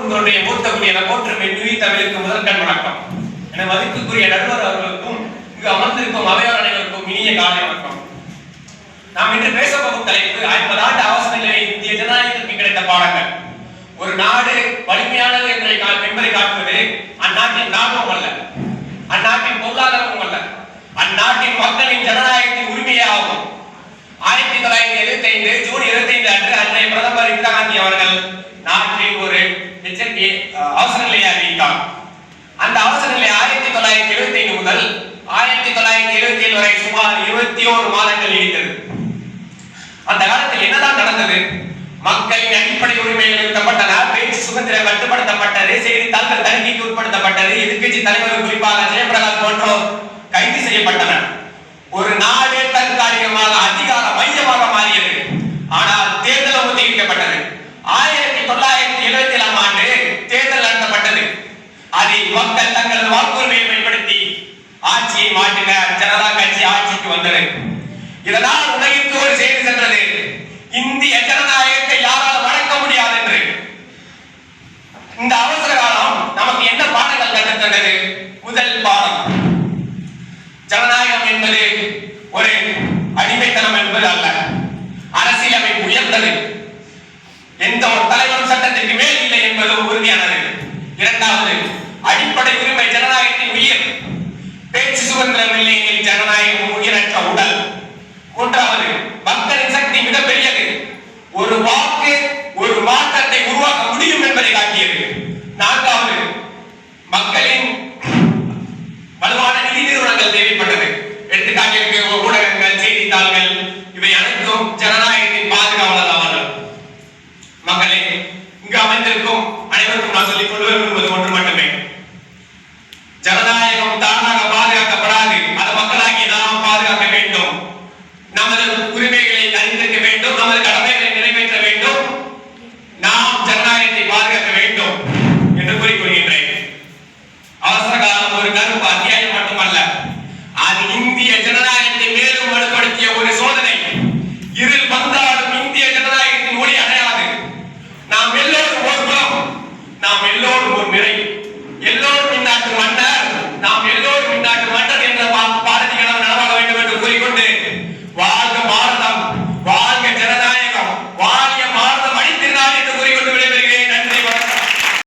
ஊரும் தோன்றிய மூத்த குடியன போற்றும் என் தமிழுக்கு முதற்கண் வணக்கம். என மதிப்புக்குரிய நடுவர் அவர்களுக்கும் இங்கு அமர்ந்திருக்கும் அவையார் அனைவருக்கும் இனிய காலை வணக்கம். நாம் இன்று பேச போகும் தலைப்பு 50 ஆண்டு அவசர நிலை இந்திய ஜனநாயகத்திற்கு கிடைத்த பாடங்கள். ஒரு நாடு வலிமையானது என்பதை காட்டுவது அந்நாட்டின் ராணுவம் அல்ல, அந்நாட்டின் பொருளாதாரமும் அல்ல, அந்நாட்டின் மக்களின் ஜனநாயகத்தின் உரிமையே ஆகும். 1975 ஜூன் 25 அன்று அன்றைய பிரதமர் இந்திரா காந்தி அவர்கள் நாட்டில் ஒரு எச்சரிக்கை அவசர நிலையை அறிவித்தார். அந்த அவசர நிலை 1975 முதல் 1977 வரை சுமார் 21 மாதங்கள் நீடித்தது. அந்த காலத்தில் என்னதான் நடந்தது? மக்களின் அடிப்படை உரிமைகள் நிறுத்தப்பட்டன, பேச்சு சுதந்திரம் கட்டுப்படுத்தப்பட்டது, செய்தித்தாள்கள் தணிக்கைக்கு உட்படுத்தப்பட்டது, எதிர்க்கட்சி தலைவர் குறிப்பாக ஜெயபிரகாஷ் போன்றோர் கைது செய்யப்பட்டனர். ஒரு நாடு தற்காலிகமாக அதிகார மையமாக மாறியது. ஆனால் தேர்தல் ஒத்திவைக்கப்பட்டது. 1977 ஆண்டு தேர்தல் நடத்தப்பட்டது. அதில் மக்கள் தங்களது வாக்குரிமையை பயன்படுத்தி ஆட்சியை மாற்றின. ஜனதா கட்சி ஆட்சிக்கு வந்தது. இதனால் உலகிற்கு ஒரு செய்தி சென்றது, இந்திய ஜனநாயகத்தை யாரால் வணங்க முடியாது என்று. இந்த அவசர காலம் நமக்கு என்ன பாடங்கள் கற்றுத்தந்தது? முதல் பாடம், ஜனநாயகம் என்பது ஒரு அடிமைத்தனம் என்பது அல்ல. அரசியலமைப்பு உயர்ந்தது, எந்த ஒரு தலைவரும் சட்டத்திற்கு மேல் இல்லை என்பது உறுதியானது. இரண்டாவது, அடிப்படை உரிமை ஜனநாயகத்தின் உயிர். பேச்சு சுதந்திரம் இல்லையெனில் ஜனநாயகம் உயிரற்ற உடல். மூன்றாவது, மக்களின் சக்தி மிகப்பெரியது. ஒரு வாக்கு ஒரு மாற்றத்தை உருவாக்க முடியும் என்பதை காட்டியது. நான்காவது, மக்களின் வலுவான நிதி நிறுவனங்கள் தேவைப்பட்டது. எடுத்துக்காட்டிற்கு ஊடகங்கள், செய்தித்தாள்கள், இவை அனைத்தும் ஜனநாயகத்தின் பாதுகாவலர் ஆவார்கள். மக்களே, இங்கு அமைந்திருக்கும் அனைவருக்கும் நான் சொல்லிக் கொள்ள விரும்புவது ஒன்று மட்டுமே, ஜனநாயகம் தானாக பாதுகாக்கப்படாது. அதை மக்களாகி நாம் பாதுகாக்க வேண்டும். நமது உரிமைகளை அறிந்திருக்க வேண்டும். நமது